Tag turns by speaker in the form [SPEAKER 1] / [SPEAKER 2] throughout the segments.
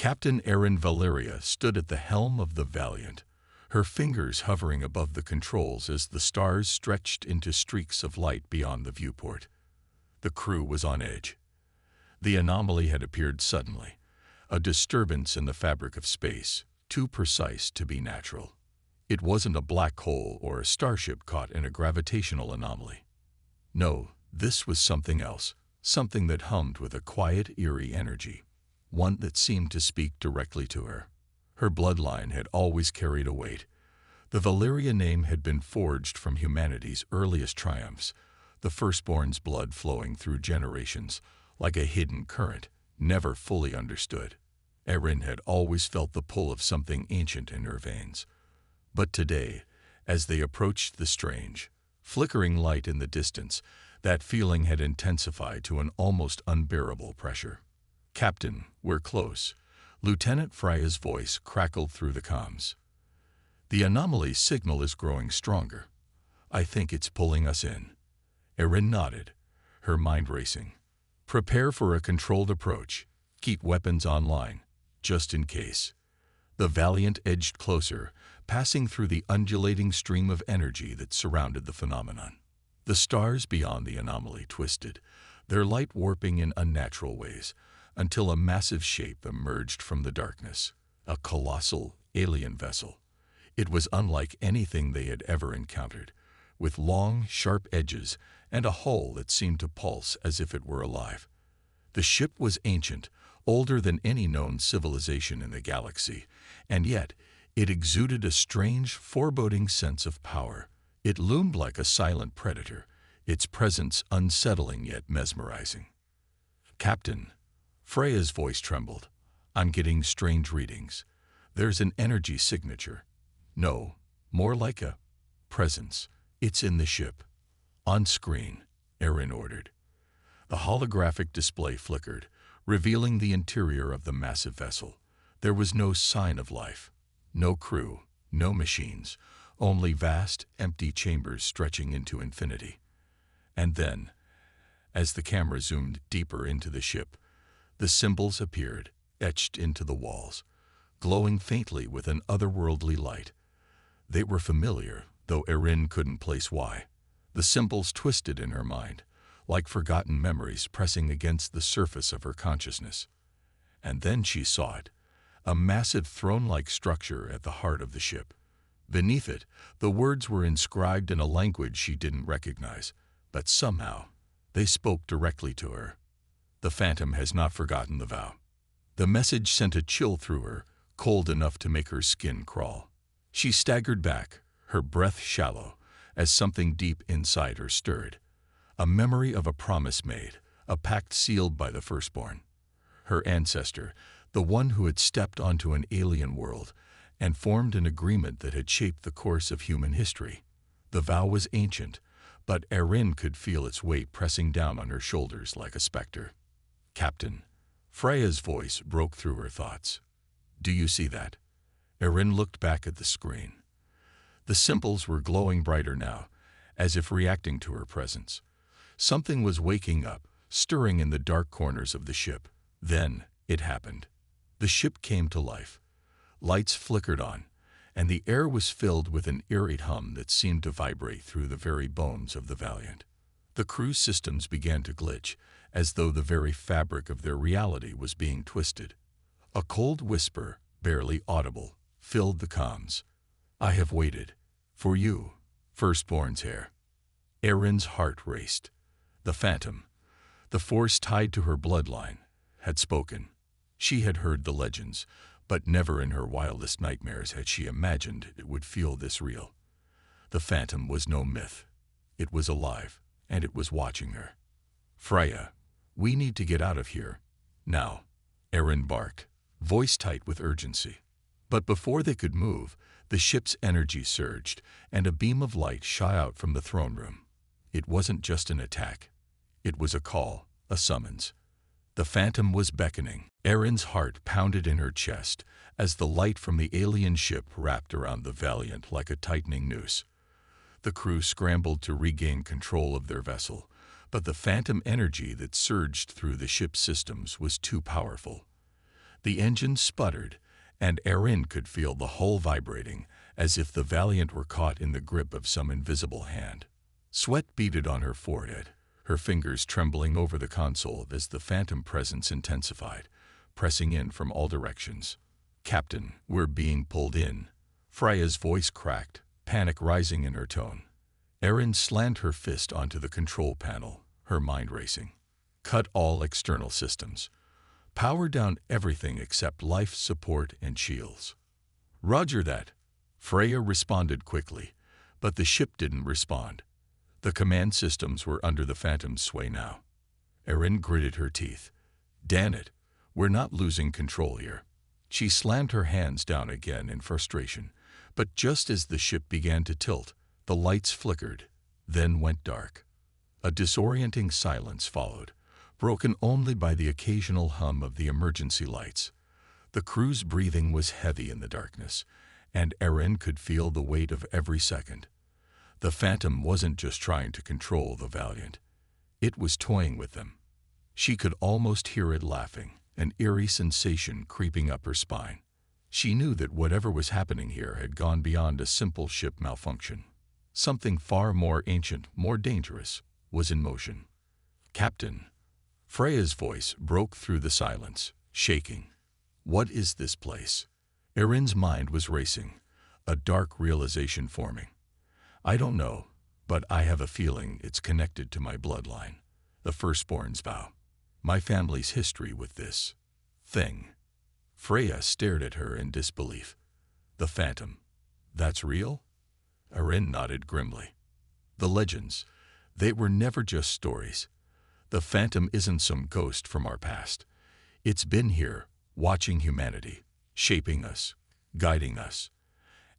[SPEAKER 1] Captain Erin Valeria stood at the helm of the Valiant, her fingers hovering above the controls as the stars stretched into streaks of light beyond the viewport. The crew was on edge. The anomaly had appeared suddenly, a disturbance in the fabric of space, too precise to be natural. It wasn't a black hole or a starship caught in a gravitational anomaly. No, this was something else, something that hummed with a quiet, eerie energy, one that seemed to speak directly to her. Her bloodline had always carried a weight. The Valeria name had been forged from humanity's earliest triumphs, the Firstborn's blood flowing through generations, like a hidden current, never fully understood. Erin had always felt the pull of something ancient in her veins. But today, as they approached the strange, flickering light in the distance, that feeling had intensified to an almost unbearable pressure. "Captain, we're close." Lieutenant Freya's voice crackled through the comms. "The anomaly's signal is growing stronger. I think it's pulling us in." Erin nodded, her mind racing. "Prepare for a controlled approach. Keep weapons online, just in case." The Valiant edged closer, passing through the undulating stream of energy that surrounded the phenomenon. The stars beyond the anomaly twisted, their light warping in unnatural ways, until a massive shape emerged from the darkness, a colossal alien vessel. It was unlike anything they had ever encountered, with long, sharp edges and a hull that seemed to pulse as if it were alive. The ship was ancient, older than any known civilization in the galaxy, and yet it exuded a strange, foreboding sense of power. It loomed like a silent predator, its presence unsettling yet mesmerizing. "Captain," Freya's voice trembled, "I'm getting strange readings. There's an energy signature. No, more like a presence. It's in the ship." "On screen," Erin ordered. The holographic display flickered, revealing the interior of the massive vessel. There was no sign of life. No crew, no machines, only vast, empty chambers stretching into infinity. And then, as the camera zoomed deeper into the ship, the symbols appeared, etched into the walls, glowing faintly with an otherworldly light. They were familiar, though Erin couldn't place why. The symbols twisted in her mind, like forgotten memories pressing against the surface of her consciousness. And then she saw it, a massive throne-like structure at the heart of the ship. Beneath it, the words were inscribed in a language she didn't recognize, but somehow they spoke directly to her. "The Phantom has not forgotten the vow." The message sent a chill through her, cold enough to make her skin crawl. She staggered back, her breath shallow, as something deep inside her stirred. A memory of a promise made, a pact sealed by the Firstborn. Her ancestor, the one who had stepped onto an alien world and formed an agreement that had shaped the course of human history. The vow was ancient, but Erin could feel its weight pressing down on her shoulders like a specter. "Captain," Freya's voice broke through her thoughts. "Do you see that?" Erin looked back at the screen. The symbols were glowing brighter now, as if reacting to her presence. Something was waking up, stirring in the dark corners of the ship. Then it happened. The ship came to life. Lights flickered on, and the air was filled with an eerie hum that seemed to vibrate through the very bones of the Valiant. The crew's systems began to glitch, as though the very fabric of their reality was being twisted. A cold whisper, barely audible, filled the comms. "I have waited. For you, Firstborn's heir." Erin's heart raced. The Phantom, the force tied to her bloodline, had spoken. She had heard the legends, but never in her wildest nightmares had she imagined it would feel this real. The Phantom was no myth. It was alive, and it was watching her. "Freya, we need to get out of here. Now," Erin barked, voice tight with urgency. But before they could move, the ship's energy surged, and a beam of light shot out from the throne room. It wasn't just an attack. It was a call, a summons. The Phantom was beckoning. Erin's heart pounded in her chest as the light from the alien ship wrapped around the Valiant like a tightening noose. The crew scrambled to regain control of their vessel, but the phantom energy that surged through the ship's systems was too powerful. The engine sputtered, and Erin could feel the hull vibrating, as if the Valiant were caught in the grip of some invisible hand. Sweat beaded on her forehead, her fingers trembling over the console as the phantom presence intensified, pressing in from all directions. "Captain, we're being pulled in." Freya's voice cracked, panic rising in her tone. Erin slammed her fist onto the control panel, her mind racing. "Cut all external systems. Power down everything except life support and shields." "Roger that." Freya responded quickly, but the ship didn't respond. The command systems were under the Phantom's sway now. Erin gritted her teeth. "Damn it, we're not losing control here." She slammed her hands down again in frustration, but just as the ship began to tilt, the lights flickered, then went dark. A disorienting silence followed, broken only by the occasional hum of the emergency lights. The crew's breathing was heavy in the darkness, and Erin could feel the weight of every second. The Phantom wasn't just trying to control the Valiant. It was toying with them. She could almost hear it laughing, an eerie sensation creeping up her spine. She knew that whatever was happening here had gone beyond a simple ship malfunction. Something far more ancient, more dangerous, was in motion. "Captain." Freya's voice broke through the silence, shaking. "What is this place?" Erin's mind was racing, a dark realization forming. "I don't know, but I have a feeling it's connected to my bloodline, the Firstborn's vow, my family's history with this thing." Freya stared at her in disbelief. "The Phantom? That's real?" Erin nodded grimly. "The legends, they were never just stories. The Phantom isn't some ghost from our past. It's been here, watching humanity, shaping us, guiding us.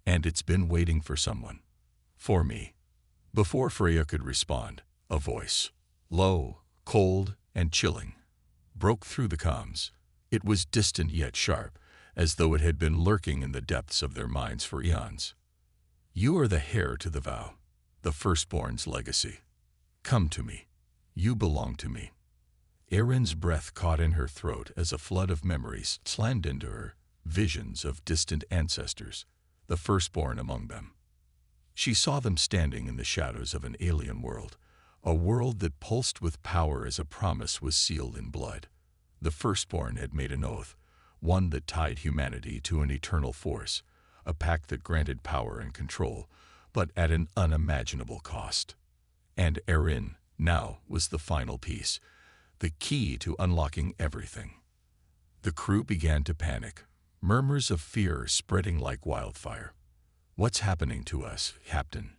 [SPEAKER 1] And it's been waiting for someone. For me." Before Freya could respond, a voice, low, cold, and chilling, broke through the comms. It was distant yet sharp, as though it had been lurking in the depths of their minds for eons. "You are the heir to the vow, the Firstborn's legacy. Come to me. You belong to me." Erin's breath caught in her throat as a flood of memories slammed into her, visions of distant ancestors, the Firstborn among them. She saw them standing in the shadows of an alien world, a world that pulsed with power as a promise was sealed in blood. The Firstborn had made an oath, one that tied humanity to an eternal force, a pact that granted power and control, but at an unimaginable cost. And Erin, now, was the final piece, the key to unlocking everything. The crew began to panic, murmurs of fear spreading like wildfire. "What's happening to us, Captain?"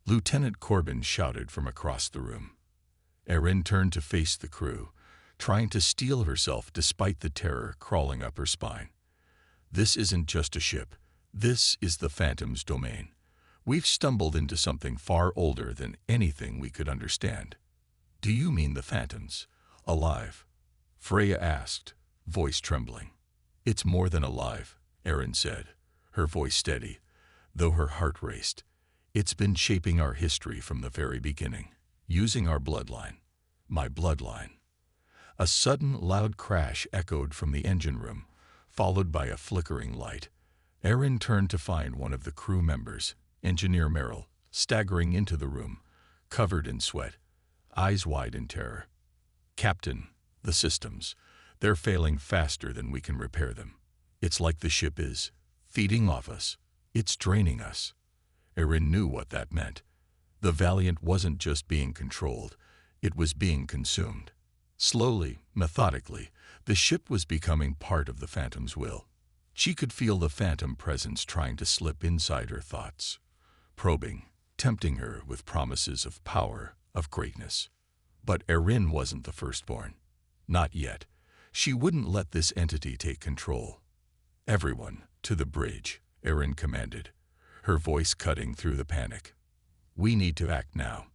[SPEAKER 1] Lieutenant Corbin shouted from across the room. Erin turned to face the crew, trying to steel herself despite the terror crawling up her spine. "This isn't just a ship. This is the Phantom's domain. We've stumbled into something far older than anything we could understand." "Do you mean the Phantoms? Alive?" Freya asked, voice trembling. "It's more than alive," Erin said, her voice steady, though her heart raced. "It's been shaping our history from the very beginning, using our bloodline. My bloodline." A sudden, loud crash echoed from the engine room, followed by a flickering light. Erin turned to find one of the crew members, Engineer Merrill, staggering into the room, covered in sweat, eyes wide in terror. "Captain, the systems, they're failing faster than we can repair them. It's like the ship is feeding off us. It's draining us." Erin knew what that meant. The Valiant wasn't just being controlled, it was being consumed. Slowly, methodically, the ship was becoming part of the Phantom's will. She could feel the Phantom presence trying to slip inside her thoughts, probing, tempting her with promises of power, of greatness. But Erin wasn't the Firstborn. Not yet. She wouldn't let this entity take control. "Everyone, to the bridge," Erin commanded, her voice cutting through the panic. "We need to act now.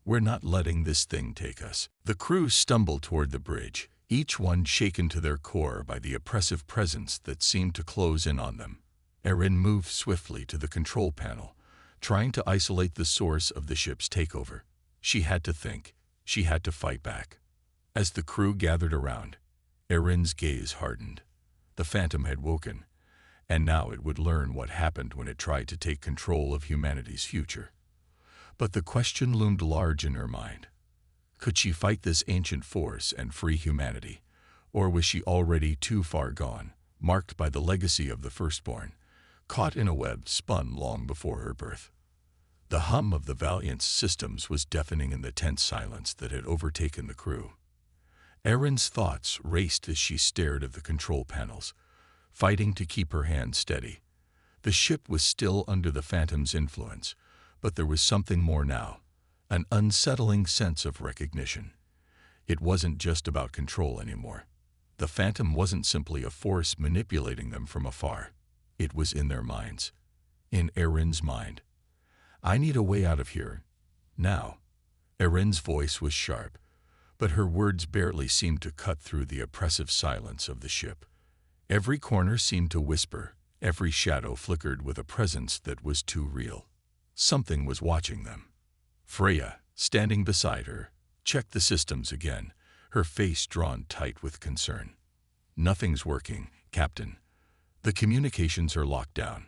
[SPEAKER 1] We're not letting this thing take us." The crew stumbled toward the bridge, each one shaken to their core by the oppressive presence that seemed to close in on them. Erin moved swiftly to the control panel, trying to isolate the source of the ship's takeover. She had to think. She had to fight back. As the crew gathered around, Erin's gaze hardened. The Phantom had woken, and now it would learn what happened when it tried to take control of humanity's future. But the question loomed large in her mind. Could she fight this ancient force and free humanity, or was she already too far gone, marked by the legacy of the Firstborn, caught in a web spun long before her birth? The hum of the Valiant's systems was deafening in the tense silence that had overtaken the crew. Erin's thoughts raced as she stared at the control panels, fighting to keep her hand steady. The ship was still under the Phantom's influence, but there was something more now, an unsettling sense of recognition. It wasn't just about control anymore. The Phantom wasn't simply a force manipulating them from afar. It was in their minds. In Erin's mind. "I need a way out of here. Now." Erin's voice was sharp, but her words barely seemed to cut through the oppressive silence of the ship. Every corner seemed to whisper, every shadow flickered with a presence that was too real. Something was watching them. Freya, standing beside her, checked the systems again, her face drawn tight with concern. "Nothing's working, Captain. The communications are locked down.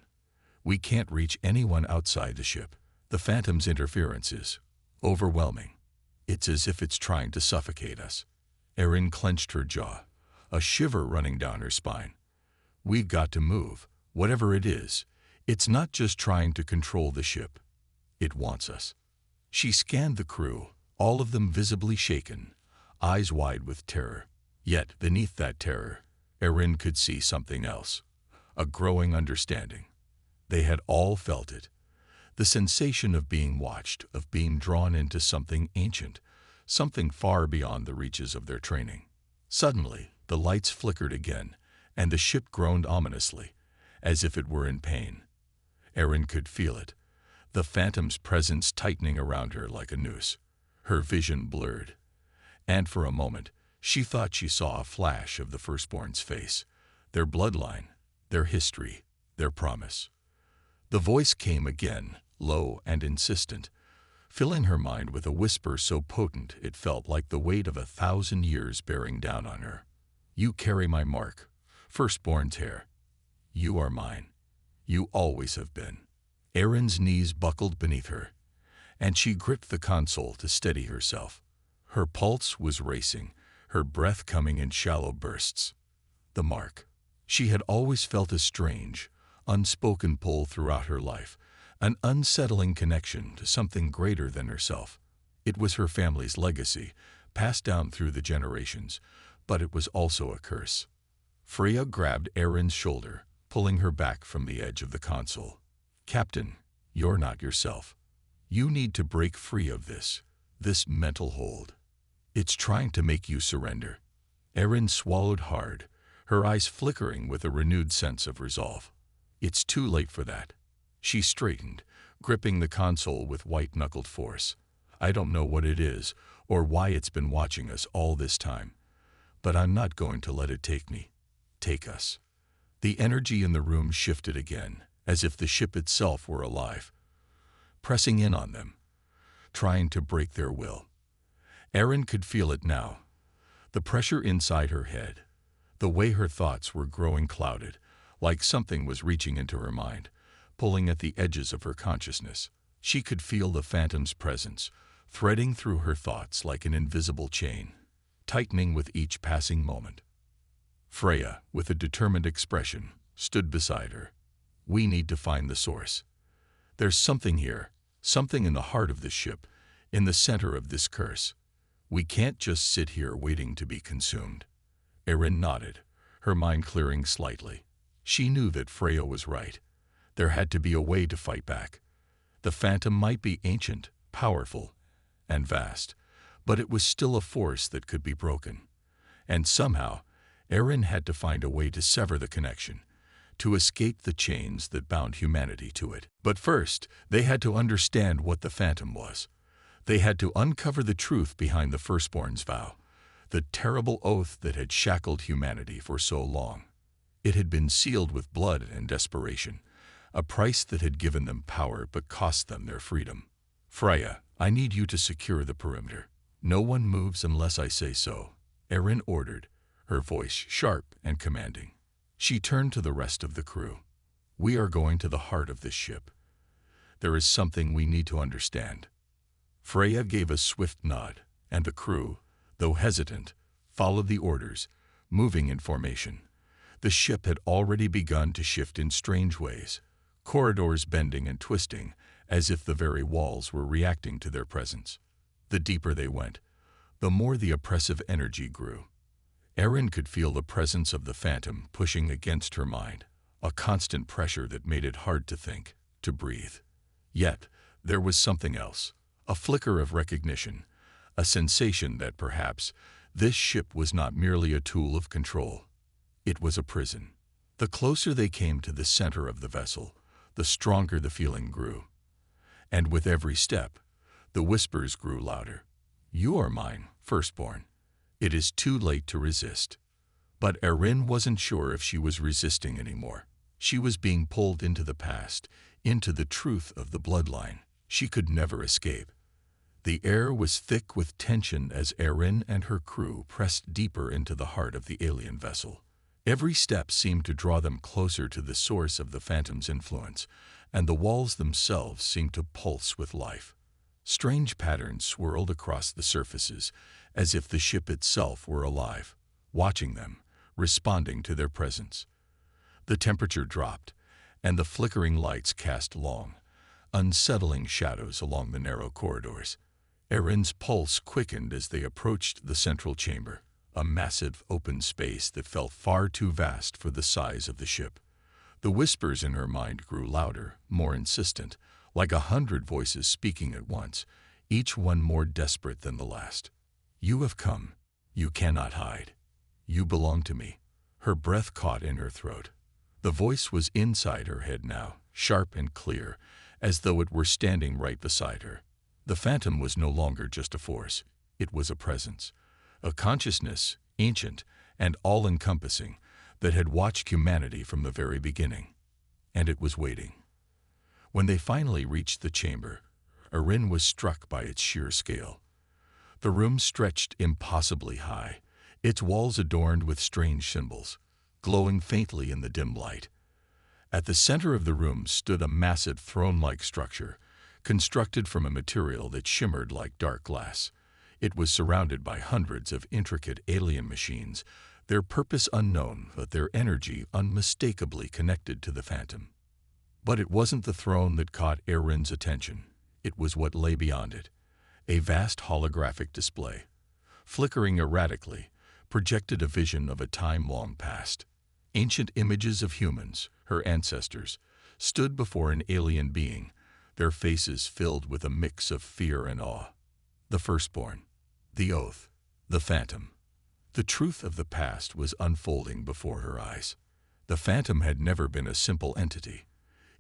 [SPEAKER 1] We can't reach anyone outside the ship. The Phantom's interference is overwhelming. It's as if it's trying to suffocate us." Erin clenched her jaw, a shiver running down her spine. "We've got to move, whatever it is. It's not just trying to control the ship. It wants us." She scanned the crew, all of them visibly shaken, eyes wide with terror. Yet, beneath that terror, Erin could see something else, a growing understanding. They had all felt it. The sensation of being watched, of being drawn into something ancient, something far beyond the reaches of their training. Suddenly, the lights flickered again, and the ship groaned ominously, as if it were in pain. Erin could feel it, the Phantom's presence tightening around her like a noose. Her vision blurred, and for a moment, she thought she saw a flash of the Firstborn's face, their bloodline, their history, their promise. The voice came again, low and insistent, filling her mind with a whisper so potent it felt like the weight of 1,000 years bearing down on her. "You carry my mark, Firstborn's hair. You are mine. You always have been." Erin's knees buckled beneath her, and she gripped the console to steady herself. Her pulse was racing, her breath coming in shallow bursts. The mark. She had always felt a strange, unspoken pull throughout her life, an unsettling connection to something greater than herself. It was her family's legacy, passed down through the generations, but it was also a curse. Freya grabbed Erin's shoulder, pulling her back from the edge of the console. "Captain, you're not yourself. You need to break free of this mental hold. It's trying to make you surrender." Erin swallowed hard, her eyes flickering with a renewed sense of resolve. "It's too late for that." She straightened, gripping the console with white-knuckled force. "I don't know what it is, or why it's been watching us all this time, but I'm not going to let it take us." The energy in the room shifted again, as if the ship itself were alive, pressing in on them, trying to break their will. Erin could feel it now, the pressure inside her head, the way her thoughts were growing clouded, like something was reaching into her mind, pulling at the edges of her consciousness. She could feel the Phantom's presence, threading through her thoughts like an invisible chain, tightening with each passing moment. Freya, with a determined expression, stood beside her. "We need to find the source. There's something here, something in the heart of this ship, in the center of this curse. We can't just sit here waiting to be consumed." Erin nodded, her mind clearing slightly. She knew that Freya was right. There had to be a way to fight back. The Phantom might be ancient, powerful, and vast, but it was still a force that could be broken. And somehow, Erin had to find a way to sever the connection, to escape the chains that bound humanity to it. But first, they had to understand what the Phantom was. They had to uncover the truth behind the Firstborn's vow, the terrible oath that had shackled humanity for so long. It had been sealed with blood and desperation, a price that had given them power but cost them their freedom. "Freya, I need you to secure the perimeter. No one moves unless I say so," Erin ordered, her voice sharp and commanding. She turned to the rest of the crew. "We are going to the heart of this ship. There is something we need to understand." Freya gave a swift nod, and the crew, though hesitant, followed the orders, moving in formation. The ship had already begun to shift in strange ways, corridors bending and twisting, as if the very walls were reacting to their presence. The deeper they went, the more the oppressive energy grew. Erin could feel the presence of the phantom pushing against her mind, a constant pressure that made it hard to think, to breathe. Yet, there was something else, a flicker of recognition, a sensation that perhaps this ship was not merely a tool of control. It was a prison. The closer they came to the center of the vessel, the stronger the feeling grew. And with every step, the whispers grew louder. "You are mine, Firstborn. It is too late to resist." But Erin wasn't sure if she was resisting anymore. She was being pulled into the past, into the truth of the bloodline she could never escape. The air was thick with tension as Erin and her crew pressed deeper into the heart of the alien vessel. Every step seemed to draw them closer to the source of the phantom's influence, and the walls themselves seemed to pulse with life. Strange patterns swirled across the surfaces, as if the ship itself were alive, watching them, responding to their presence. The temperature dropped, and the flickering lights cast long, unsettling shadows along the narrow corridors. Erin's pulse quickened as they approached the central chamber, a massive open space that felt far too vast for the size of the ship. The whispers in her mind grew louder, more insistent, like 100 voices speaking at once, each one more desperate than the last. "You have come. You cannot hide. You belong to me." Her breath caught in her throat. The voice was inside her head now, sharp and clear, as though it were standing right beside her. The phantom was no longer just a force. It was a presence, a consciousness, ancient and all-encompassing, that had watched humanity from the very beginning. And it was waiting. When they finally reached the chamber, Erin was struck by its sheer scale. The room stretched impossibly high, its walls adorned with strange symbols, glowing faintly in the dim light. At the center of the room stood a massive throne-like structure, constructed from a material that shimmered like dark glass. It was surrounded by hundreds of intricate alien machines, their purpose unknown, but their energy unmistakably connected to the phantom. But it wasn't the throne that caught Erin's attention. It was what lay beyond it, a vast holographic display. Flickering erratically, projected a vision of a time long past. Ancient images of humans, her ancestors, stood before an alien being, their faces filled with a mix of fear and awe. The Firstborn, the Oath, the Phantom. The truth of the past was unfolding before her eyes. The Phantom had never been a simple entity.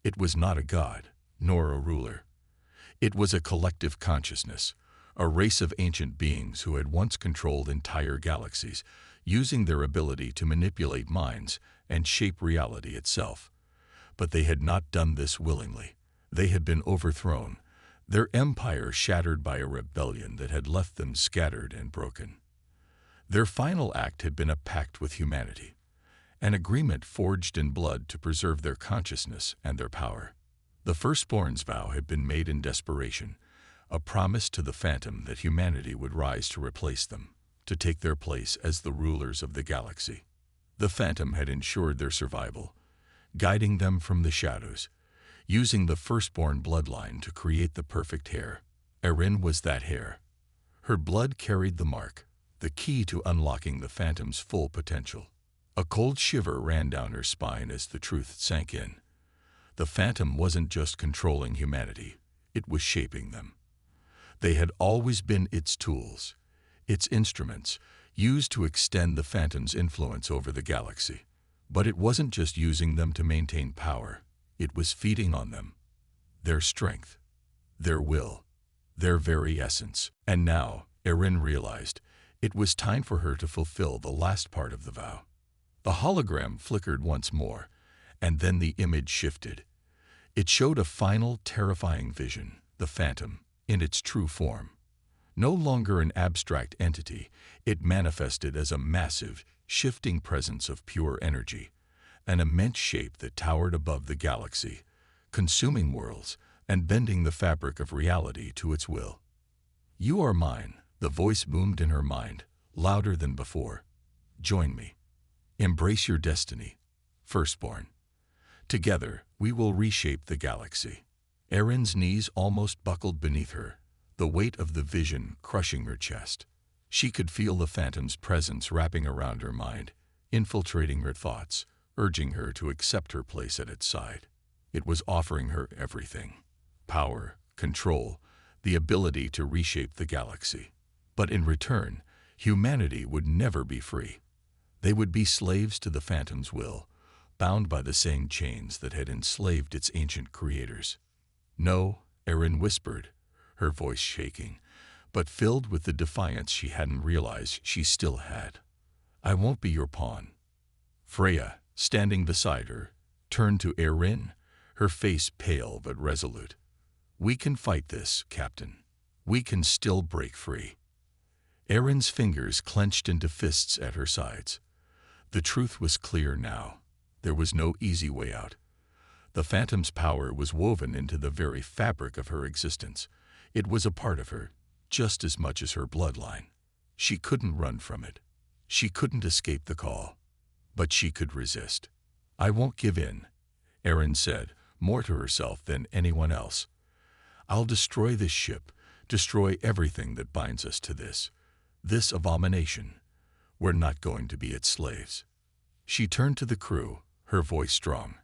[SPEAKER 1] It was not a god, nor a ruler. It was a collective consciousness, a race of ancient beings who had once controlled entire galaxies, using their ability to manipulate minds and shape reality itself. But they had not done this willingly. They had been overthrown, their empire shattered by a rebellion that had left them scattered and broken. Their final act had been a pact with humanity, an agreement forged in blood to preserve their consciousness and their power. The Firstborn's vow had been made in desperation, a promise to the Phantom that humanity would rise to replace them, to take their place as the rulers of the galaxy. The Phantom had ensured their survival, guiding them from the shadows, using the Firstborn bloodline to create the perfect heir. Erin was that heir. Her blood carried the mark, the key to unlocking the Phantom's full potential. A cold shiver ran down her spine as the truth sank in. The Phantom wasn't just controlling humanity, it was shaping them. They had always been its tools, its instruments, used to extend the Phantom's influence over the galaxy. But it wasn't just using them to maintain power, it was feeding on them. Their strength, their will, their very essence. And now, Erin realized, it was time for her to fulfill the last part of the vow. The hologram flickered once more, and then the image shifted. It showed a final, terrifying vision, the Phantom, in its true form. No longer an abstract entity, it manifested as a massive, shifting presence of pure energy, an immense shape that towered above the galaxy, consuming worlds and bending the fabric of reality to its will. "You are mine," the voice boomed in her mind, louder than before. "Join me. Embrace your destiny, Firstborn. Together, we will reshape the galaxy." Erin's knees almost buckled beneath her, the weight of the vision crushing her chest. She could feel the Phantom's presence wrapping around her mind, infiltrating her thoughts, urging her to accept her place at its side. It was offering her everything: power, control, the ability to reshape the galaxy. But in return, humanity would never be free. They would be slaves to the Phantom's will, bound by the same chains that had enslaved its ancient creators. "No," Erin whispered, her voice shaking, but filled with the defiance she hadn't realized she still had. "I won't be your pawn." Freya, standing beside her, turned to Erin, her face pale but resolute. "We can fight this, Captain. We can still break free." Erin's fingers clenched into fists at her sides. The truth was clear now. There was no easy way out. The Phantom's power was woven into the very fabric of her existence. It was a part of her, just as much as her bloodline. She couldn't run from it. She couldn't escape the call. But she could resist. "I won't give in," Erin said, more to herself than anyone else. "I'll destroy this ship, destroy everything that binds us to this abomination. We're not going to be its slaves." She turned to the crew, her voice strong,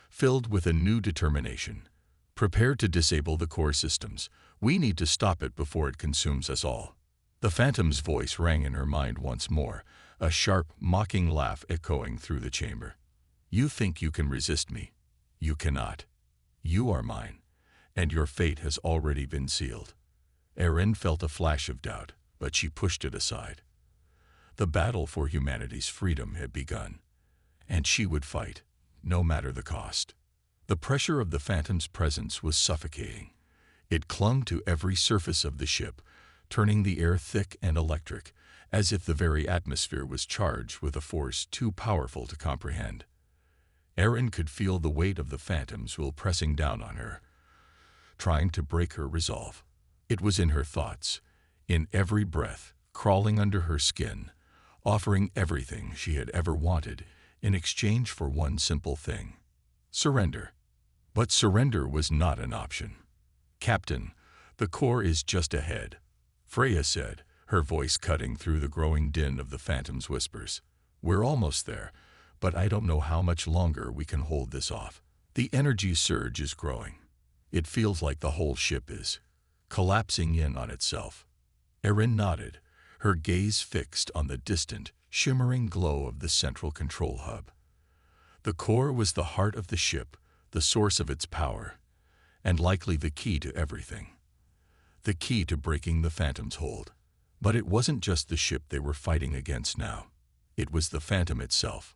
[SPEAKER 1] filled with a new determination. "Prepare to disable the core systems. We need to stop it before it consumes us all." The Phantom's voice rang in her mind once more, a sharp, mocking laugh echoing through the chamber. "You think you can resist me? You cannot. You are mine, and your fate has already been sealed." Erin felt a flash of doubt, but she pushed it aside. The battle for humanity's freedom had begun, and she would fight, no matter the cost. The pressure of the Phantom's presence was suffocating. It clung to every surface of the ship, turning the air thick and electric, as if the very atmosphere was charged with a force too powerful to comprehend. Erin could feel the weight of the Phantom's will pressing down on her, trying to break her resolve. It was in her thoughts, in every breath, crawling under her skin, offering everything she had ever wanted in exchange for one simple thing: surrender. But surrender was not an option. "Captain, the core is just ahead," Freya said, her voice cutting through the growing din of the Phantom's whispers. "We're almost there, but I don't know how much longer we can hold this off." The energy surge is growing. It feels like the whole ship is collapsing in on itself. Erin nodded, her gaze fixed on the distant, shimmering glow of the central control hub. The core was the heart of the ship, the source of its power, and likely the key to everything. The key to breaking the Phantom's hold. But it wasn't just the ship they were fighting against now. It was the Phantom itself.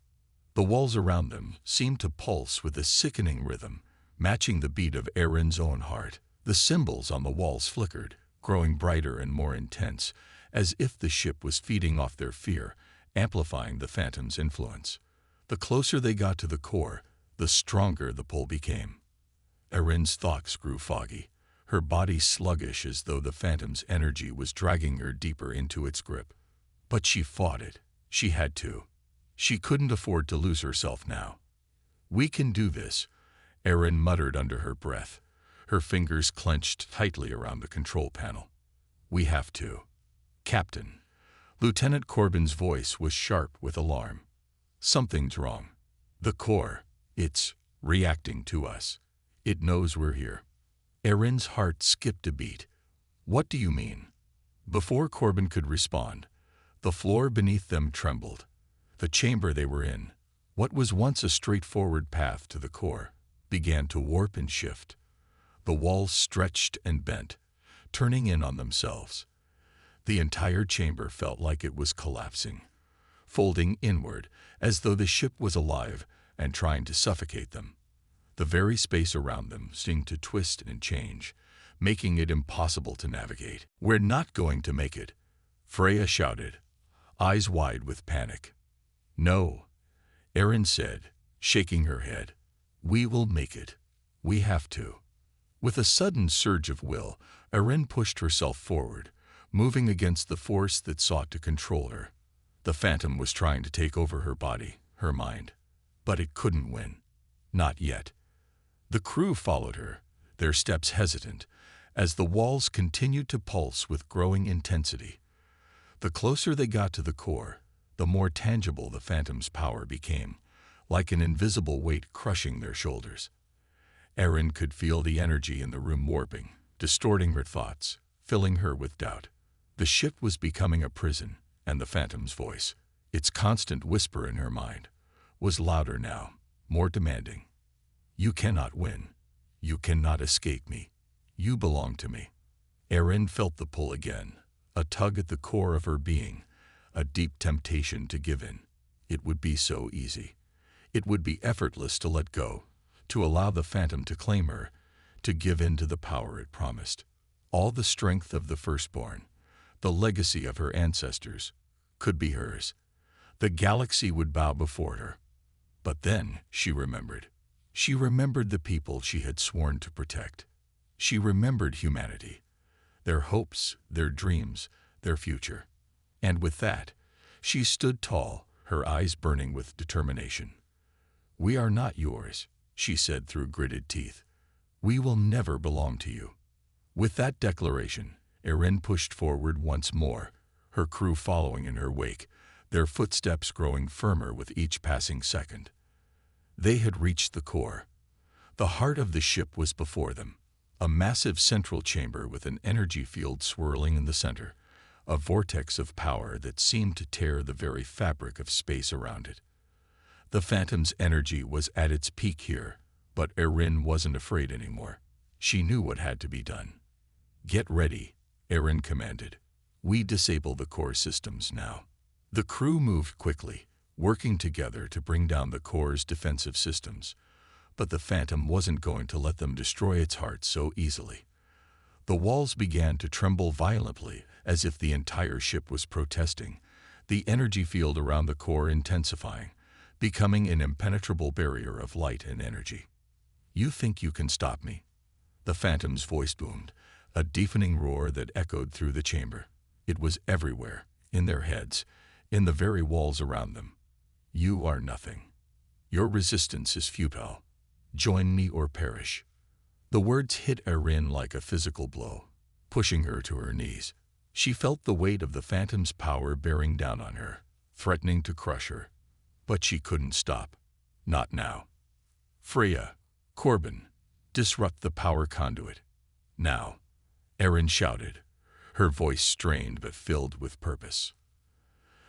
[SPEAKER 1] The walls around them seemed to pulse with a sickening rhythm, matching the beat of Erin's own heart. The symbols on the walls flickered, growing brighter and more intense, as if the ship was feeding off their fear, amplifying the Phantom's influence. The closer they got to the core, the stronger the pull became. Erin's thoughts grew foggy, her body sluggish as though the Phantom's energy was dragging her deeper into its grip. But she fought it. She had to. She couldn't afford to lose herself now. "We can do this," Erin muttered under her breath, her fingers clenched tightly around the control panel. "We have to." "Captain." Lieutenant Corbin's voice was sharp with alarm. "Something's wrong. The core, it's reacting to us. It knows we're here." Erin's heart skipped a beat. "What do you mean?" Before Corbin could respond, the floor beneath them trembled. The chamber they were in, what was once a straightforward path to the core, began to warp and shift. The walls stretched and bent, turning in on themselves. The entire chamber felt like it was collapsing, folding inward as though the ship was alive and trying to suffocate them. The very space around them seemed to twist and change, making it impossible to navigate. "We're not going to make it," Freya shouted, eyes wide with panic. "No," Erin said, shaking her head. "We will make it. We have to." With a sudden surge of will, Erin pushed herself forward, moving against the force that sought to control her. The phantom was trying to take over her body, her mind. But it couldn't win. Not yet. The crew followed her, their steps hesitant, as the walls continued to pulse with growing intensity. The closer they got to the core, the more tangible the phantom's power became, like an invisible weight crushing their shoulders. Erin could feel the energy in the room warping, distorting her thoughts, filling her with doubt. The ship was becoming a prison, and the phantom's voice, its constant whisper in her mind, was louder now, more demanding. "You cannot win. You cannot escape me. You belong to me." Erin felt the pull again, a tug at the core of her being, a deep temptation to give in. It would be so easy. It would be effortless to let go, to allow the phantom to claim her, to give in to the power it promised. All the strength of the Firstborn, the legacy of her ancestors, could be hers. The galaxy would bow before her. But then she remembered. She remembered the people she had sworn to protect. She remembered humanity, their hopes, their dreams, their future. And with that, she stood tall, her eyes burning with determination. "We are not yours," she said through gritted teeth. "We will never belong to you." With that declaration, Erin pushed forward once more, her crew following in her wake, their footsteps growing firmer with each passing second. They had reached the core. The heart of the ship was before them, a massive central chamber with an energy field swirling in the center, a vortex of power that seemed to tear the very fabric of space around it. The phantom's energy was at its peak here, but Erin wasn't afraid anymore. She knew what had to be done. "Get ready," Erin commanded. "We disable the core systems now." The crew moved quickly, working together to bring down the core's defensive systems. But the phantom wasn't going to let them destroy its heart so easily. The walls began to tremble violently, as if the entire ship was protesting, the energy field around the core intensifying, becoming an impenetrable barrier of light and energy. "You think you can stop me?" The phantom's voice boomed, a deafening roar that echoed through the chamber. It was everywhere, in their heads, in the very walls around them. "You are nothing. Your resistance is futile. Join me or perish." The words hit Erin like a physical blow, pushing her to her knees. She felt the weight of the phantom's power bearing down on her, threatening to crush her. But she couldn't stop. Not now. "Freya, Corbin, disrupt the power conduit. Now," Erin shouted, her voice strained but filled with purpose.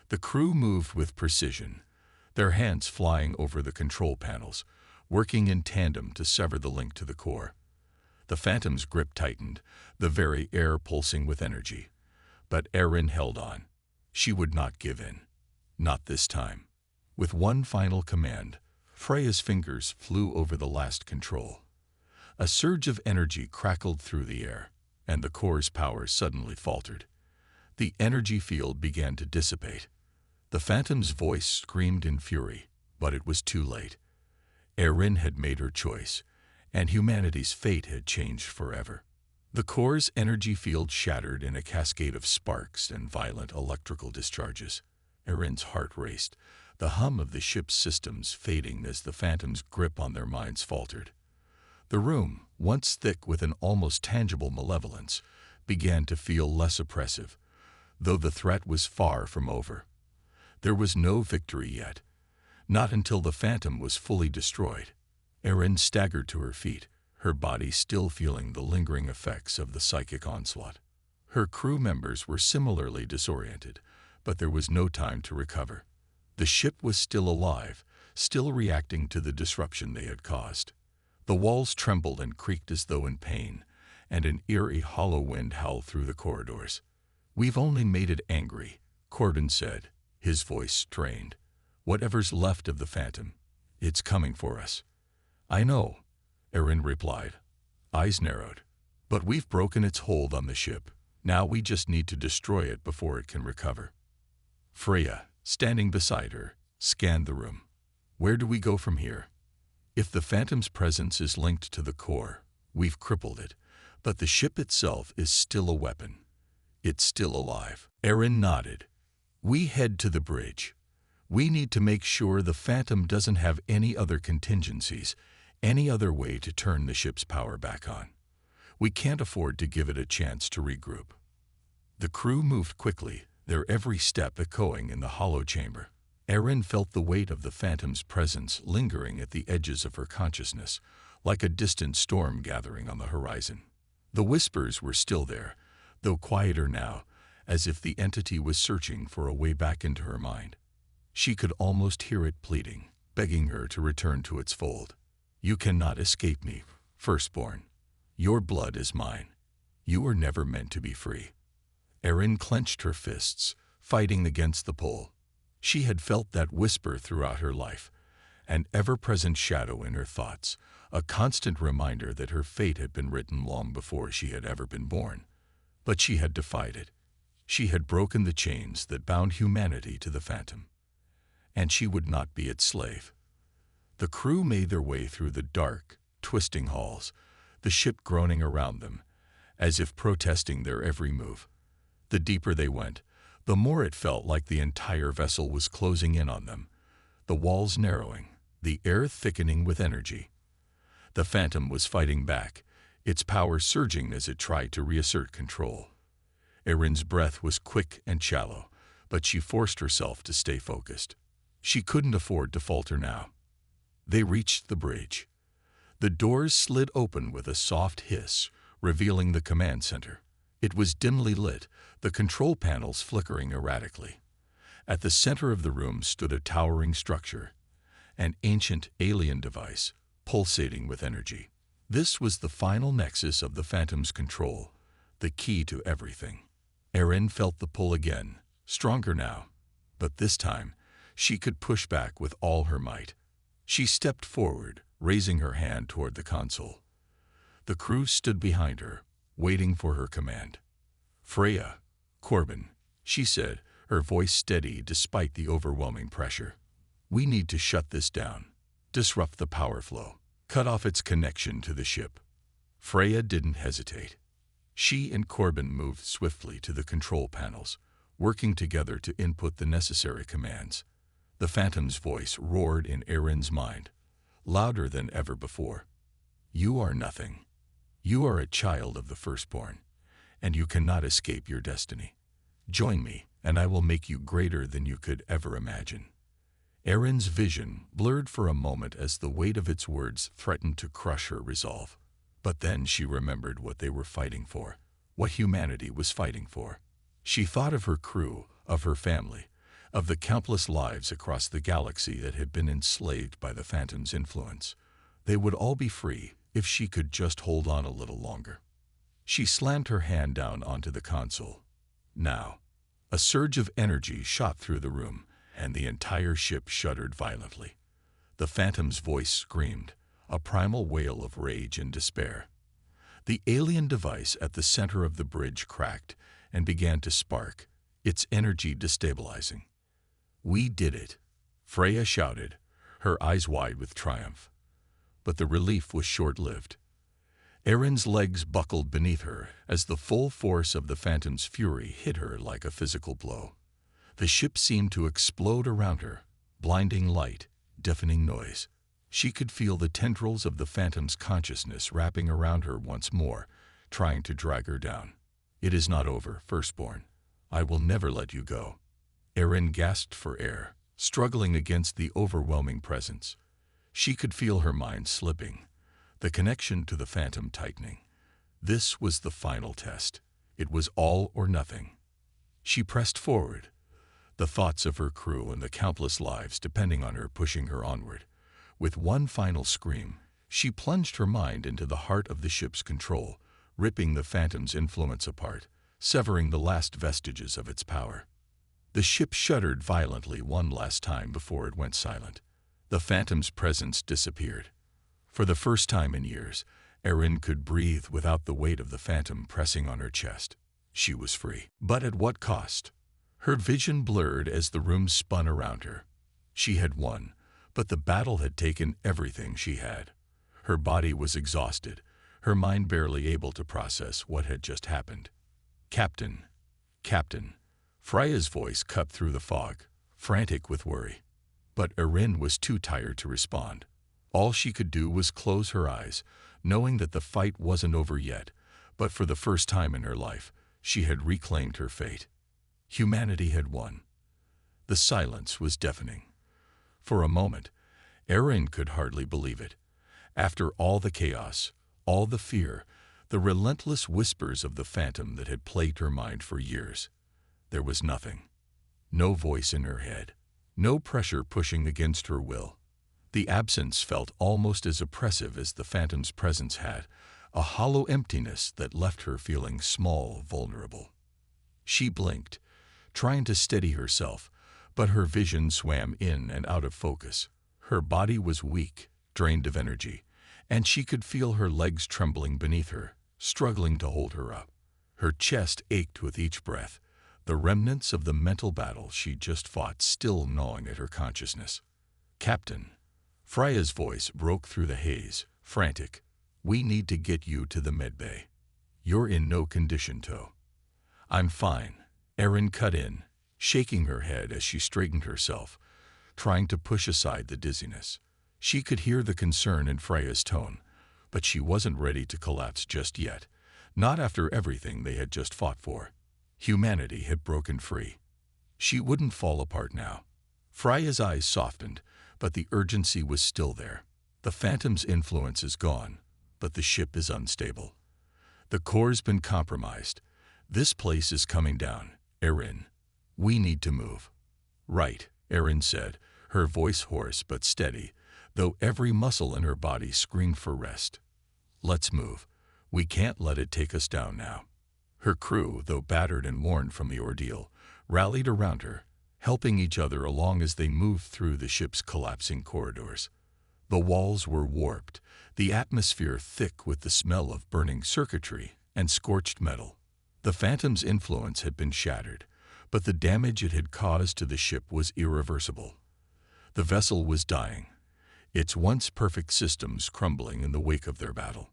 [SPEAKER 1] The crew moved with precision, their hands flying over the control panels, working in tandem to sever the link to the core. The phantom's grip tightened, the very air pulsing with energy. But Erin held on. She would not give in. Not this time. With one final command, Freya's fingers flew over the last control. A surge of energy crackled through the air, and the core's power suddenly faltered. The energy field began to dissipate. The phantom's voice screamed in fury, but it was too late. Erin had made her choice, and humanity's fate had changed forever. The core's energy field shattered in a cascade of sparks and violent electrical discharges. Erin's heart raced, the hum of the ship's systems fading as the phantom's grip on their minds faltered. The room, once thick with an almost tangible malevolence, began to feel less oppressive, though the threat was far from over. There was no victory yet, not until the phantom was fully destroyed. Erin staggered to her feet, her body still feeling the lingering effects of the psychic onslaught. Her crew members were similarly disoriented, but there was no time to recover. The ship was still alive, still reacting to the disruption they had caused. The walls trembled and creaked as though in pain, and an eerie hollow wind howled through the corridors. "We've only made it angry," Corbin said, his voice strained. "Whatever's left of the phantom, it's coming for us." "I know," Erin replied, eyes narrowed. "But we've broken its hold on the ship. Now we just need to destroy it before it can recover." Freya, standing beside her, scanned the room. Where do we go from here? If the Phantom's presence is linked to the core, we've crippled it, but the ship itself is still a weapon. It's still alive. Erin nodded. We head to the bridge. We need to make sure the Phantom doesn't have any other contingencies, any other way to turn the ship's power back on. We can't afford to give it a chance to regroup. The crew moved quickly, their every step echoing in the hollow chamber. Erin felt the weight of the Phantom's presence lingering at the edges of her consciousness, like a distant storm gathering on the horizon. The whispers were still there, though quieter now, as if the entity was searching for a way back into her mind. She could almost hear it pleading, begging her to return to its fold. You cannot escape me, Firstborn. Your blood is mine. You were never meant to be free. Erin clenched her fists, fighting against the pull. She had felt that whisper throughout her life, an ever-present shadow in her thoughts, a constant reminder that her fate had been written long before she had ever been born. But she had defied it. She had broken the chains that bound humanity to the Phantom, and she would not be its slave. The crew made their way through the dark, twisting halls, the ship groaning around them, as if protesting their every move. The deeper they went, the more it felt like the entire vessel was closing in on them, the walls narrowing, the air thickening with energy. The Phantom was fighting back, its power surging as it tried to reassert control. Erin's breath was quick and shallow, but she forced herself to stay focused. She couldn't afford to falter now. They reached the bridge. The doors slid open with a soft hiss, revealing the command center. It was dimly lit, the control panels flickering erratically. At the center of the room stood a towering structure, an ancient alien device, pulsating with energy. This was the final nexus of the Phantom's control, the key to everything. Erin felt the pull again, stronger now, but this time she could push back with all her might. She stepped forward, raising her hand toward the console. The crew stood behind her, waiting for her command. Freya, Corbin, she said, her voice steady despite the overwhelming pressure. We need to shut this down, disrupt the power flow, cut off its connection to the ship. Freya didn't hesitate. She and Corbin moved swiftly to the control panels, working together to input the necessary commands. The Phantom's voice roared in Erin's mind, louder than ever before. You are nothing. You are a child of the Firstborn, and you cannot escape your destiny. Join me, and I will make you greater than you could ever imagine. Erin's vision blurred for a moment as the weight of its words threatened to crush her resolve. But then she remembered what they were fighting for, what humanity was fighting for. She thought of her crew, of her family, of the countless lives across the galaxy that had been enslaved by the Phantom's influence. They would all be free if she could just hold on a little longer. She slammed her hand down onto the console. Now, a surge of energy shot through the room, and the entire ship shuddered violently. The Phantom's voice screamed, a primal wail of rage and despair. The alien device at the center of the bridge cracked and began to spark, its energy destabilizing. We did it, Freya shouted, her eyes wide with triumph. But the relief was short-lived. Erin's legs buckled beneath her as the full force of the Phantom's fury hit her like a physical blow. The ship seemed to explode around her, blinding light, deafening noise. She could feel the tendrils of the Phantom's consciousness wrapping around her once more, trying to drag her down. It is not over, Firstborn. I will never let you go. Erin gasped for air, struggling against the overwhelming presence. She could feel her mind slipping, the connection to the Phantom tightening. This was the final test. It was all or nothing. She pressed forward, the thoughts of her crew and the countless lives depending on her pushing her onward. With one final scream, she plunged her mind into the heart of the ship's control, ripping the Phantom's influence apart, severing the last vestiges of its power. The ship shuddered violently one last time before it went silent. The Phantom's presence disappeared. For the first time in years, Erin could breathe without the weight of the Phantom pressing on her chest. She was free. But at what cost? Her vision blurred as the room spun around her. She had won, But the battle had taken everything she had. Her body was exhausted, her mind barely able to process what had just happened. "Captain, Captain." Freya's voice cut through the fog, frantic with worry. But Erin was too tired to respond. All she could do was close her eyes, knowing that the fight wasn't over yet, but for the first time in her life, she had reclaimed her fate. Humanity had won. The silence was deafening. For a moment, Erin could hardly believe it. After all the chaos, all the fear, the relentless whispers of the phantom that had plagued her mind for years, there was nothing. No voice in her head. No pressure pushing against her will. The absence felt almost as oppressive as the phantom's presence had, a hollow emptiness that left her feeling small, vulnerable. She blinked, trying to steady herself, but her vision swam in and out of focus. Her body was weak, drained of energy, and she could feel her legs trembling beneath her, struggling to hold her up. Her chest ached with each breath, the remnants of the mental battle she just fought still gnawing at her consciousness. "Captain." Freya's voice broke through the haze, frantic. "We need to get you to the medbay. You're in no condition to." "I'm fine," Erin cut in, shaking her head as she straightened herself, trying to push aside the dizziness. She could hear the concern in Freya's tone, but she wasn't ready to collapse just yet, not after everything they had just fought for. Humanity had broken free. She wouldn't fall apart now. Freya's eyes softened, but the urgency was still there. The phantom's influence is gone, but the ship is unstable. The core's been compromised. This place is coming down, Erin. We need to move. "Right," Erin said, her voice hoarse but steady, though every muscle in her body screamed for rest. "Let's move. We can't let it take us down now." Her crew, though battered and worn from the ordeal, rallied around her, helping each other along as they moved through the ship's collapsing corridors. The walls were warped, the atmosphere thick with the smell of burning circuitry and scorched metal. The phantom's influence had been shattered, but the damage it had caused to the ship was irreversible. The vessel was dying, its once perfect systems crumbling in the wake of their battle.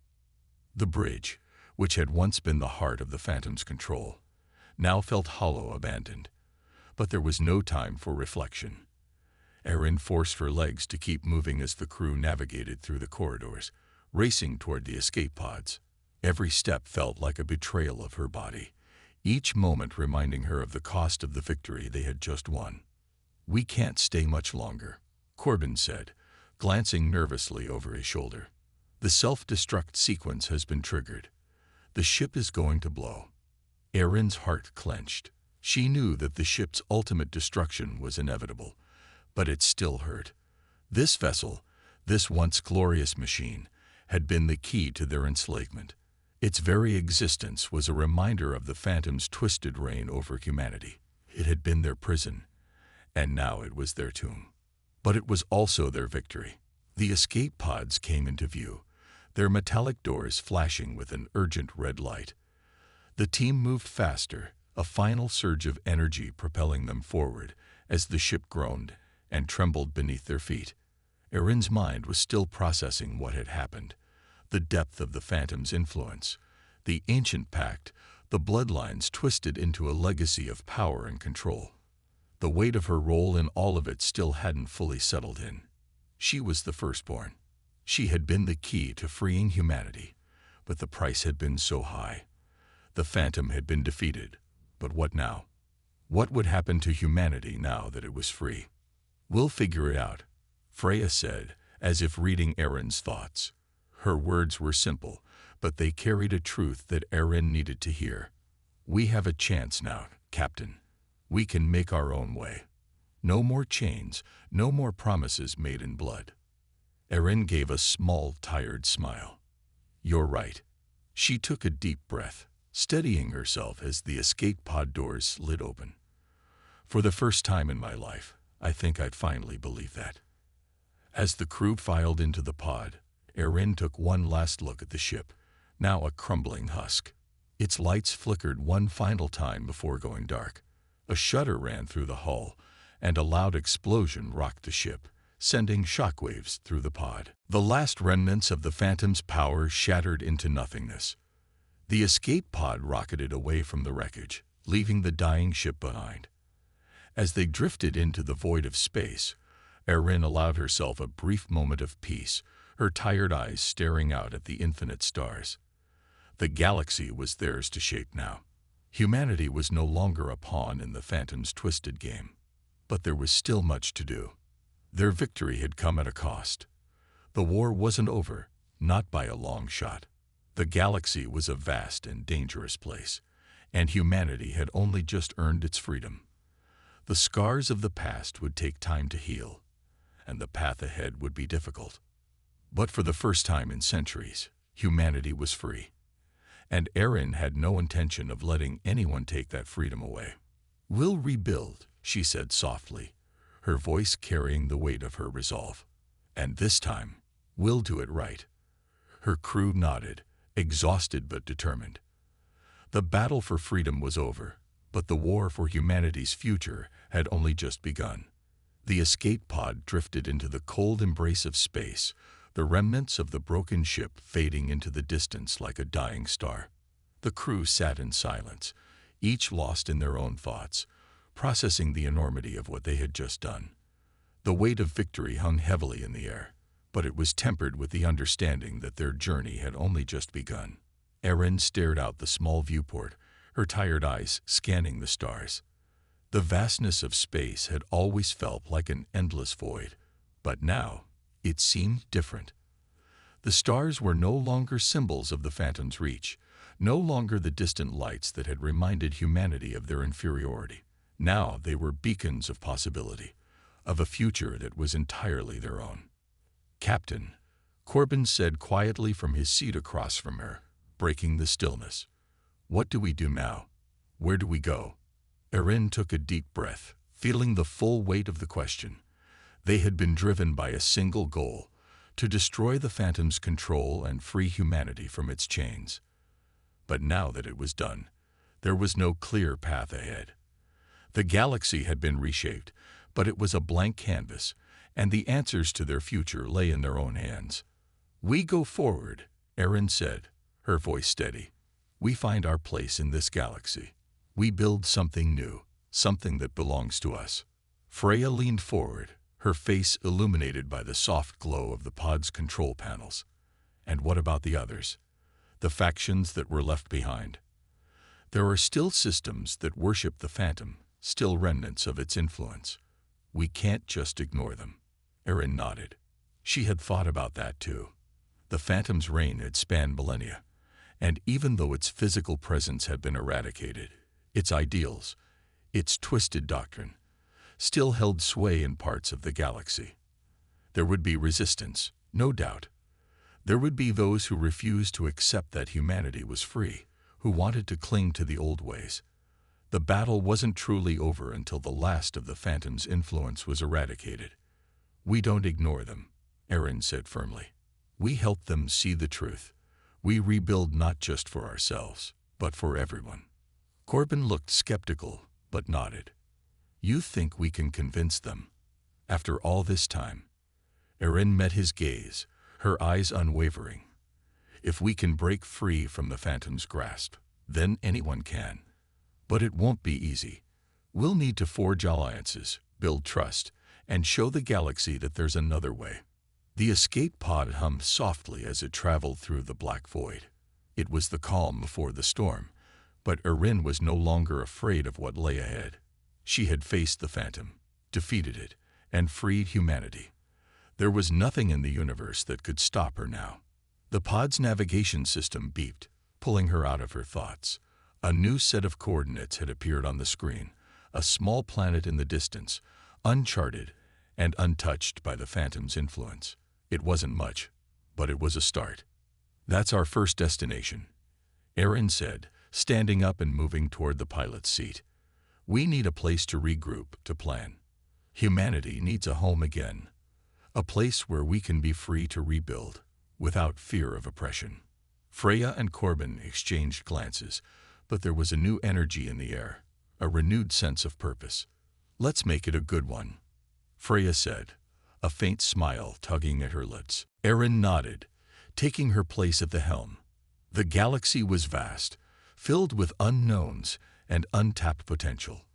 [SPEAKER 1] The bridge, which had once been the heart of the phantom's control, now felt hollow, abandoned. But there was no time for reflection. Erin forced her legs to keep moving as the crew navigated through the corridors, racing toward the escape pods. Every step felt like a betrayal of her body, each moment reminding her of the cost of the victory they had just won. "We can't stay much longer," Corbin said, glancing nervously over his shoulder. "The self-destruct sequence has been triggered. The ship is going to blow." Erin's heart clenched. She knew that the ship's ultimate destruction was inevitable, but it still hurt. This vessel, this once glorious machine, had been the key to their enslavement. Its very existence was a reminder of the phantom's twisted reign over humanity. It had been their prison, and now it was their tomb. But it was also their victory. The escape pods came into view, their metallic doors flashing with an urgent red light. The team moved faster, a final surge of energy propelling them forward as the ship groaned and trembled beneath their feet. Erin's mind was still processing what had happened, the depth of the phantom's influence, the ancient pact, the bloodlines twisted into a legacy of power and control. The weight of her role in all of it still hadn't fully settled in. She was the firstborn. She had been the key to freeing humanity, but the price had been so high. The phantom had been defeated, but what now? What would happen to humanity now that it was free? "We'll figure it out," Freya said, as if reading Erin's thoughts. Her words were simple, but they carried a truth that Erin needed to hear. "We have a chance now, Captain. We can make our own way. No more chains, no more promises made in blood." Erin gave a small, tired smile. "You're right." She took a deep breath, steadying herself as the escape pod doors slid open. "For the first time in my life, I think I finally believe that." As the crew filed into the pod, Erin took one last look at the ship, now a crumbling husk. Its lights flickered one final time before going dark. A shudder ran through the hull, and a loud explosion rocked the ship, sending shockwaves through the pod. The last remnants of the Phantom's power shattered into nothingness. The escape pod rocketed away from the wreckage, leaving the dying ship behind. As they drifted into the void of space, Erin allowed herself a brief moment of peace, her tired eyes staring out at the infinite stars. The galaxy was theirs to shape now. Humanity was no longer a pawn in the Phantom's twisted game. But there was still much to do. Their victory had come at a cost. The war wasn't over, not by a long shot. The galaxy was a vast and dangerous place, and humanity had only just earned its freedom. The scars of the past would take time to heal, and the path ahead would be difficult. But for the first time in centuries, humanity was free. And Erin had no intention of letting anyone take that freedom away. "We'll rebuild," she said softly, her voice carrying the weight of her resolve. "And this time, we'll do it right." Her crew nodded, exhausted but determined. The battle for freedom was over, but the war for humanity's future had only just begun. The escape pod drifted into the cold embrace of space, the remnants of the broken ship fading into the distance like a dying star. The crew sat in silence, each lost in their own thoughts, processing the enormity of what they had just done. The weight of victory hung heavily in the air, but it was tempered with the understanding that their journey had only just begun. Erin stared out the small viewport, her tired eyes scanning the stars. The vastness of space had always felt like an endless void, but now it seemed different. The stars were no longer symbols of the Phantom's reach, no longer the distant lights that had reminded humanity of their inferiority. Now they were beacons of possibility, of a future that was entirely their own. "Captain," Corbin said quietly from his seat across from her, breaking the stillness. "What do we do now? Where do we go?" Erin took a deep breath, feeling the full weight of the question. They had been driven by a single goal, to destroy the Phantom's control and free humanity from its chains. But now that it was done, there was no clear path ahead. The galaxy had been reshaped, but it was a blank canvas, and the answers to their future lay in their own hands. "We go forward," Erin said, her voice steady. "We find our place in this galaxy. We build something new, something that belongs to us." Freya leaned forward, her face illuminated by the soft glow of the pod's control panels. "And what about the others? The factions that were left behind? There are still systems that worship the Phantom, still remnants of its influence. We can't just ignore them." Erin nodded. She had thought about that too. The Phantom's reign had spanned millennia, and even though its physical presence had been eradicated, its ideals, its twisted doctrine, still held sway in parts of the galaxy. There would be resistance, no doubt. There would be those who refused to accept that humanity was free, who wanted to cling to the old ways. The battle wasn't truly over until the last of the Phantom's influence was eradicated. "We don't ignore them," Erin said firmly. "We help them see the truth. We rebuild not just for ourselves, but for everyone." Corbin looked skeptical, but nodded. "You think we can convince them? After all this time?" Erin met his gaze, her eyes unwavering. "If we can break free from the Phantom's grasp, then anyone can. But it won't be easy. We'll need to forge alliances, build trust, and show the galaxy that there's another way." The escape pod hummed softly as it traveled through the black void. It was the calm before the storm, but Erin was no longer afraid of what lay ahead. She had faced the Phantom, defeated it, and freed humanity. There was nothing in the universe that could stop her now. The pod's navigation system beeped, pulling her out of her thoughts. A new set of coordinates had appeared on the screen, a small planet in the distance, uncharted and untouched by the Phantom's influence. It wasn't much, but it was a start. "That's our first destination," Erin said, standing up and moving toward the pilot's seat. "We need a place to regroup, to plan. Humanity needs a home again, a place where we can be free to rebuild, without fear of oppression." Freya and Corbin exchanged glances, but there was a new energy in the air, a renewed sense of purpose. "Let's make it a good one," Freya said, a faint smile tugging at her lips. Erin nodded, taking her place at the helm. The galaxy was vast, filled with unknowns and untapped potential.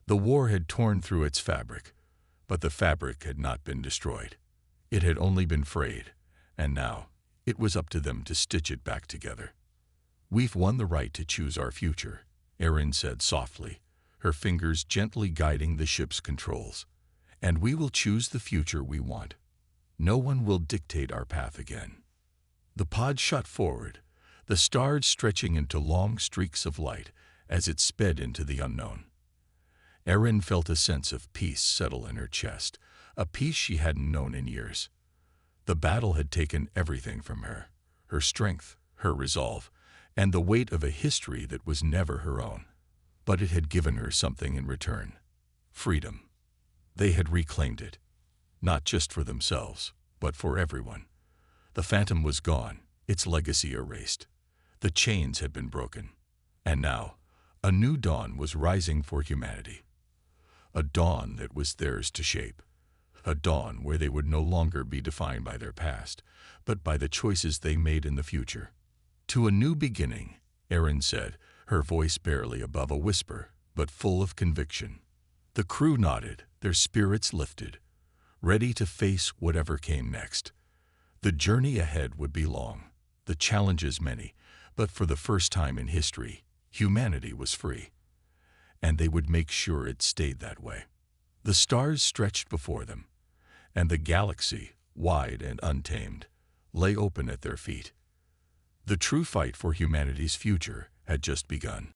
[SPEAKER 1] The war had torn through its fabric, but the fabric had not been destroyed. It had only been frayed, and now it was up to them to stitch it back together. "We've won the right to choose our future," Erin said softly, her fingers gently guiding the ship's controls. "And we will choose the future we want. No one will dictate our path again." The pod shot forward, the stars stretching into long streaks of light as it sped into the unknown. Erin felt a sense of peace settle in her chest, a peace she hadn't known in years. The battle had taken everything from her, her strength, her resolve, and the weight of a history that was never her own. But it had given her something in return: freedom. They had reclaimed it, not just for themselves, but for everyone. The Phantom was gone, its legacy erased. The chains had been broken. And now, a new dawn was rising for humanity. A dawn that was theirs to shape. A dawn where they would no longer be defined by their past, but by the choices they made in the future. "To a new beginning," Erin said, her voice barely above a whisper, but full of conviction. The crew nodded, their spirits lifted, ready to face whatever came next. The journey ahead would be long, the challenges many, but for the first time in history, humanity was free. And they would make sure it stayed that way. The stars stretched before them, and the galaxy, wide and untamed, lay open at their feet. The true fight for humanity's future had just begun.